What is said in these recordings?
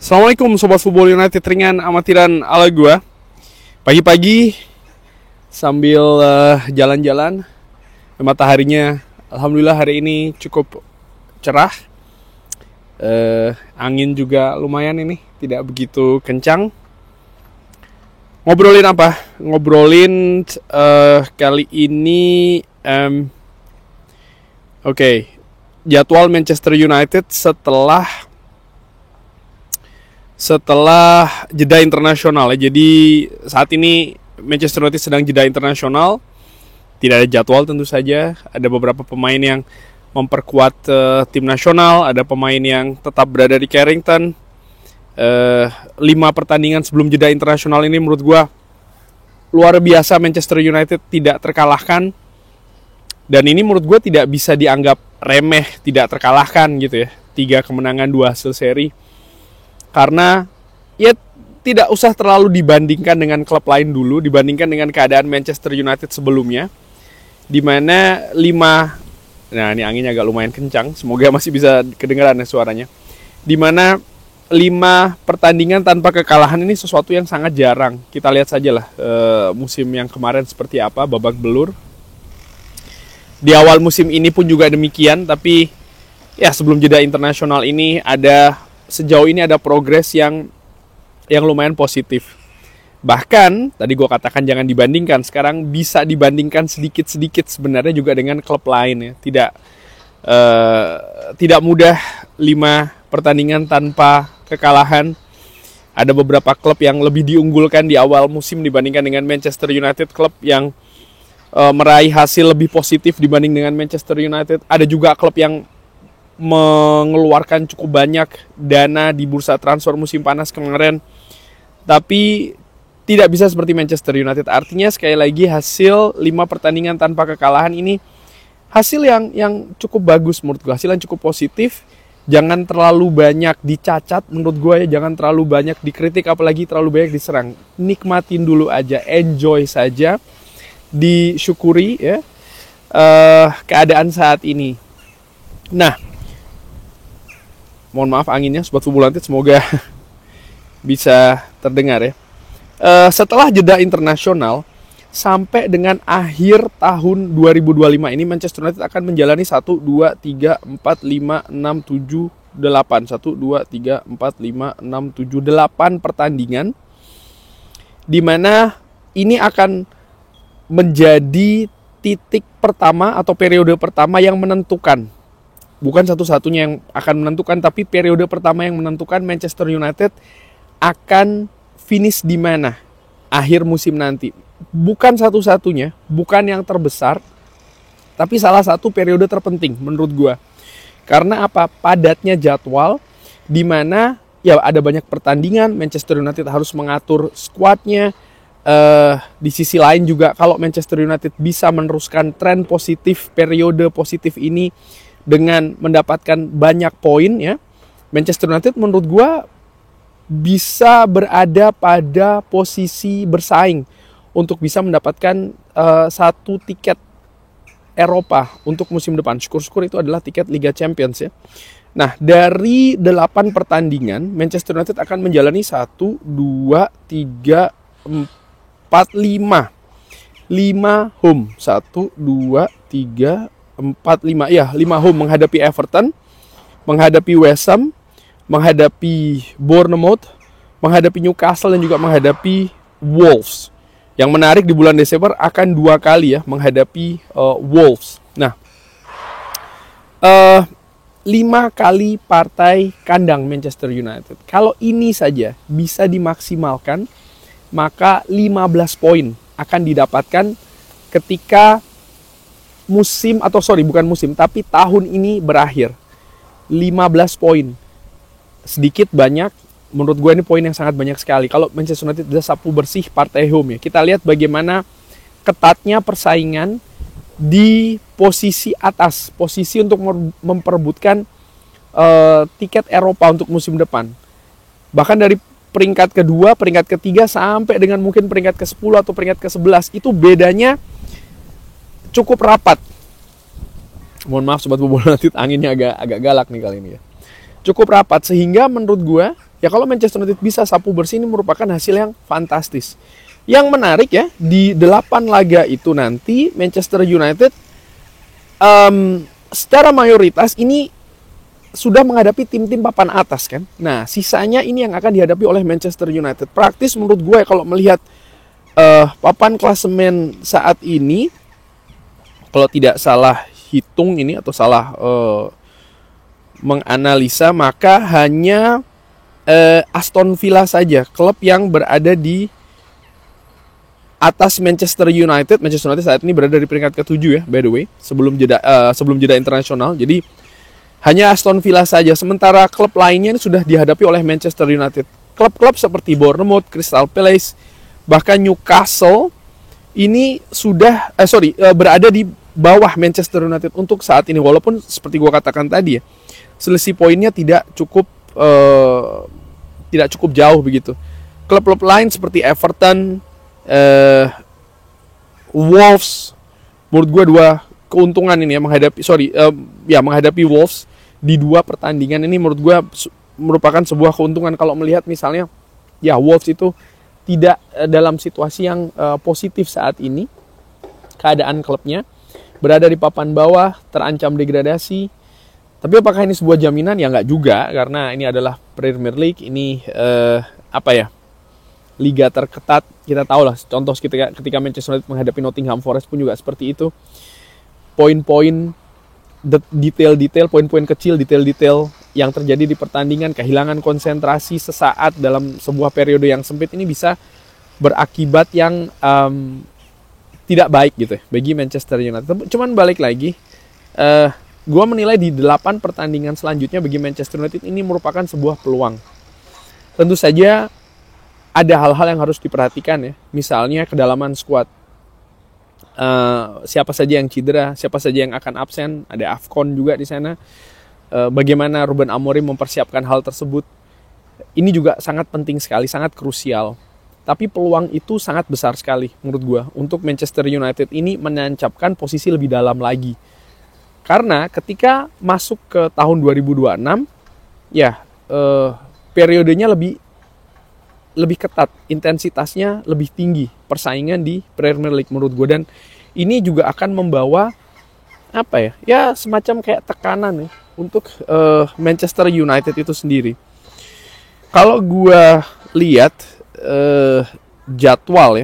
Assalamualaikum Sobat Football United, ringan amatiran ala gua. Pagi-pagi sambil jalan-jalan, mataharinya alhamdulillah hari ini cukup cerah. Angin juga lumayan ini, tidak begitu kencang. Ngobrolin apa? Ngobrolin kali ini jadwal Manchester United setelah jeda internasional ya. Jadi saat ini Manchester United sedang jeda internasional. Tidak ada jadwal tentu saja. Ada beberapa pemain yang memperkuat tim nasional. Ada pemain yang tetap berada di Carrington. 5 pertandingan sebelum jeda internasional ini menurut gue luar biasa. Manchester United tidak terkalahkan. Dan ini menurut gue tidak bisa dianggap remeh, tidak terkalahkan gitu ya. 3 kemenangan, 2 hasil seri. Karena ya tidak usah terlalu dibandingkan dengan klub lain dulu, dibandingkan dengan keadaan Manchester United sebelumnya, di mana 5, nah ini anginnya agak lumayan kencang, semoga masih bisa kedengaran ya suaranya, di mana 5 pertandingan tanpa kekalahan ini sesuatu yang sangat jarang. Kita lihat saja lah musim yang kemarin seperti apa, babak belur. Di awal musim ini pun juga demikian, tapi ya sebelum jeda internasional ini sejauh ini ada progres yang lumayan positif. Bahkan tadi gue katakan jangan dibandingkan, sekarang bisa dibandingkan sedikit-sedikit sebenarnya juga dengan klub lain ya. Tidak mudah 5 pertandingan tanpa kekalahan. Ada beberapa klub yang lebih diunggulkan di awal musim dibandingkan dengan Manchester United, klub yang meraih hasil lebih positif dibanding dengan Manchester United. Ada juga klub yang mengeluarkan cukup banyak dana di bursa transfer musim panas kemarin, tapi tidak bisa seperti Manchester United. Artinya sekali lagi hasil 5 pertandingan tanpa kekalahan ini hasil yang cukup bagus menurut gue, hasil yang cukup positif. Jangan terlalu banyak dicacat menurut gue ya, jangan terlalu banyak dikritik, apalagi terlalu banyak diserang. Nikmatin dulu aja, enjoy saja, disyukuri ya keadaan saat ini. Nah, mohon maaf anginnya Sobat Football United, semoga bisa terdengar ya. Setelah jeda internasional sampai dengan akhir tahun 2025 ini, Manchester United akan menjalani 1, 2, 3, 4, 5, 6, 7, 8 1, 2, 3, 4, 5, 6, 7, 8 pertandingan, di mana ini akan menjadi titik pertama atau periode pertama yang menentukan. Bukan satu-satunya yang akan menentukan, tapi periode pertama yang menentukan Manchester United akan finish di mana akhir musim nanti. Bukan satu-satunya, bukan yang terbesar, tapi salah satu periode terpenting menurut gue. Karena apa? Padatnya jadwal, di mana ya ada banyak pertandingan, Manchester United harus mengatur skuadnya. Di sisi lain juga kalau Manchester United bisa meneruskan tren positif, periode positif ini dengan mendapatkan banyak poin ya, Manchester United menurut gue bisa berada pada posisi bersaing untuk bisa mendapatkan 1 tiket Eropa untuk musim depan. Syukur-syukur itu adalah tiket Liga Champions ya. Nah, dari 8 pertandingan Manchester United akan menjalani 1, 2, 3, 4, 5 home. 1, 2, 3, 4, 5. Ya, 5 home menghadapi Everton, menghadapi West Ham, menghadapi Bournemouth, menghadapi Newcastle, dan juga menghadapi Wolves. Yang menarik di bulan Desember akan 2 kali ya menghadapi Wolves. Nah, 5 kali partai kandang Manchester United. Kalau ini saja bisa dimaksimalkan, maka 15 poin akan didapatkan ketika tapi tahun ini berakhir. 15 poin. Sedikit banyak, menurut gue ini poin yang sangat banyak sekali. Kalau Manchester United sudah sapu bersih partai home ya. Kita lihat bagaimana ketatnya persaingan di posisi atas, posisi untuk memperebutkan tiket Eropa untuk musim depan. Bahkan dari peringkat kedua, peringkat ketiga, sampai dengan mungkin peringkat ke-10 atau peringkat ke-11, itu bedanya cukup rapat. Mohon maaf Sobat Football United, anginnya agak galak nih kali ini ya. Cukup rapat, sehingga menurut gue Ya kalau Manchester United bisa sapu bersih, ini merupakan hasil yang fantastis. Yang menarik ya, di 8 laga itu nanti Manchester United secara mayoritas ini sudah menghadapi tim-tim papan atas kan. Nah, sisanya ini yang akan dihadapi oleh Manchester United. Praktis menurut gue kalau melihat papan klasemen saat ini, kalau tidak salah hitung ini atau salah menganalisa, maka hanya Aston Villa saja klub yang berada di atas Manchester United. Manchester United saat ini berada di peringkat ke-7 ya, by the way, sebelum jeda internasional. Jadi hanya Aston Villa saja, sementara klub lainnya ini sudah dihadapi oleh Manchester United. Klub-klub seperti Bournemouth, Crystal Palace, bahkan Newcastle ini sudah berada di bawah Manchester United untuk saat ini. Walaupun seperti gue katakan tadi ya, selisih poinnya tidak cukup jauh begitu. Klub-klub lain seperti Everton, Wolves, menurut gue dua keuntungan ini ya menghadapi Wolves di 2 pertandingan ini menurut gue merupakan sebuah keuntungan. Kalau melihat misalnya ya Wolves itu tidak dalam situasi yang positif saat ini, keadaan klubnya berada di papan bawah, terancam degradasi. Tapi apakah ini sebuah jaminan? Ya nggak juga, karena ini adalah Premier League, ini liga terketat. Kita tahu lah, contoh ketika Manchester United menghadapi Nottingham Forest pun juga seperti itu. Poin-poin detail-detail, poin-poin kecil, detail-detail yang terjadi di pertandingan, kehilangan konsentrasi sesaat dalam sebuah periode yang sempit, ini bisa berakibat yang tidak baik gitu ya bagi Manchester United. Cuman balik lagi, gue menilai di 8 pertandingan selanjutnya bagi Manchester United ini merupakan sebuah peluang. Tentu saja ada hal-hal yang harus diperhatikan ya, misalnya kedalaman skuad. Siapa saja yang cedera, siapa saja yang akan absen, ada AFCON juga di sana. Bagaimana Ruben Amorim mempersiapkan hal tersebut, ini juga sangat penting sekali, sangat krusial. Tapi peluang itu sangat besar sekali menurut gue untuk Manchester United ini menancapkan posisi lebih dalam lagi. Karena ketika masuk ke tahun 2026, ya periodenya lebih ketat, intensitasnya lebih tinggi, persaingan di Premier League menurut gue. Dan ini juga akan membawa ya semacam kayak tekanan ya untuk Manchester United itu sendiri. Kalau gue lihat jadwal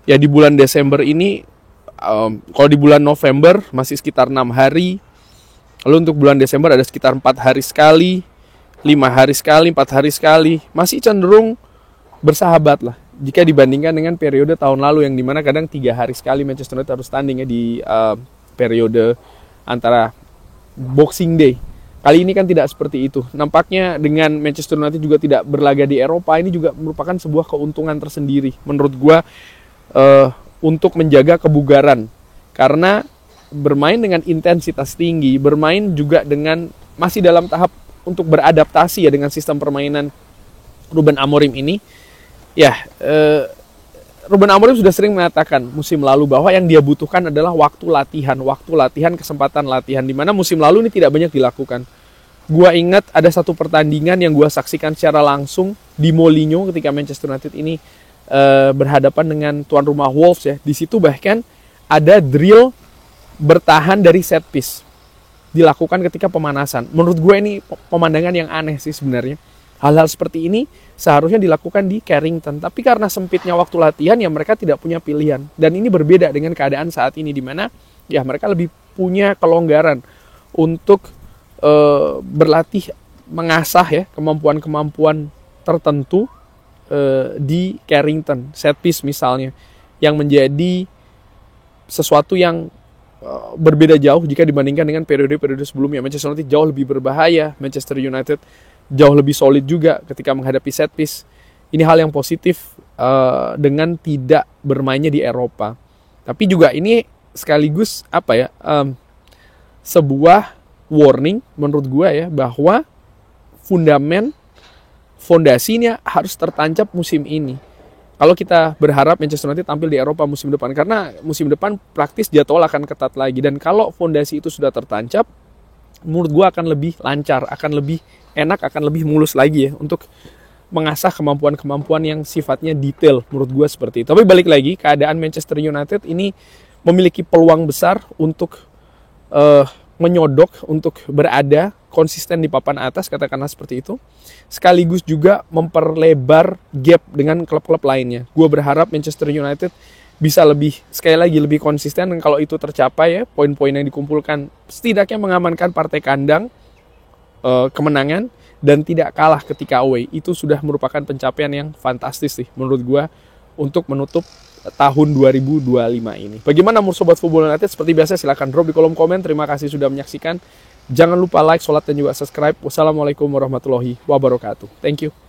ya di bulan Desember ini, kalau di bulan November masih sekitar 6 hari, lalu untuk bulan Desember ada sekitar 4 hari sekali, 5 hari sekali, 4 hari sekali, masih cenderung bersahabat lah jika dibandingkan dengan periode tahun lalu yang dimana kadang 3 hari sekali Manchester United harus tanding ya di periode antara Boxing Day. Kali ini kan tidak seperti itu. Nampaknya dengan Manchester United juga tidak berlaga di Eropa, ini juga merupakan sebuah keuntungan tersendiri menurut gua untuk menjaga kebugaran. Karena bermain dengan intensitas tinggi, bermain juga dengan masih dalam tahap untuk beradaptasi ya dengan sistem permainan Ruben Amorim ini. Ya, Ruben Amorim sudah sering mengatakan musim lalu bahwa yang dia butuhkan adalah waktu latihan, kesempatan latihan, di mana musim lalu ini tidak banyak dilakukan. Gua ingat ada satu pertandingan yang gua saksikan secara langsung di Molineux ketika Manchester United ini berhadapan dengan tuan rumah Wolves ya. Di situ bahkan ada drill bertahan dari set piece dilakukan ketika pemanasan. Menurut gue ini pemandangan yang aneh sih sebenarnya. Hal-hal seperti ini seharusnya dilakukan di Carrington. Tapi karena sempitnya waktu latihan ya mereka tidak punya pilihan. Dan ini berbeda dengan keadaan saat ini di mana ya mereka lebih punya kelonggaran untuk berlatih, mengasah ya kemampuan-kemampuan tertentu di Carrington. Set piece misalnya yang menjadi sesuatu yang berbeda jauh jika dibandingkan dengan periode-periode sebelumnya. Manchester United jauh lebih berbahaya, Manchester United jauh lebih solid juga ketika menghadapi set piece. Ini hal yang positif dengan tidak bermainnya di Eropa. Tapi juga ini sekaligus sebuah warning menurut gue ya, bahwa fondasinya harus tertancap musim ini. Kalau kita berharap Manchester United tampil di Eropa musim depan, karena musim depan praktis jadwal akan ketat lagi. Dan kalau fondasi itu sudah tertancap, menurut gue akan lebih lancar, akan lebih enak, akan lebih mulus lagi ya untuk mengasah kemampuan-kemampuan yang sifatnya detail. Menurut gue seperti itu. Tapi balik lagi, keadaan Manchester United ini memiliki peluang besar untuk menyodok, untuk berada konsisten di papan atas, katakanlah seperti itu. Sekaligus juga memperlebar gap dengan klub-klub lainnya. Gue berharap Manchester United bisa sekali lagi lebih konsisten, dan kalau itu tercapai ya, poin-poin yang dikumpulkan setidaknya mengamankan partai kandang, kemenangan, dan tidak kalah ketika away. Itu sudah merupakan pencapaian yang fantastis sih menurut gue untuk menutup tahun 2025 ini. Bagaimana menurut Sobat Football United? Seperti biasa silahkan drop di kolom komen. Terima kasih sudah menyaksikan. Jangan lupa like, sholat, dan juga subscribe. Wassalamualaikum warahmatullahi wabarakatuh. Thank you.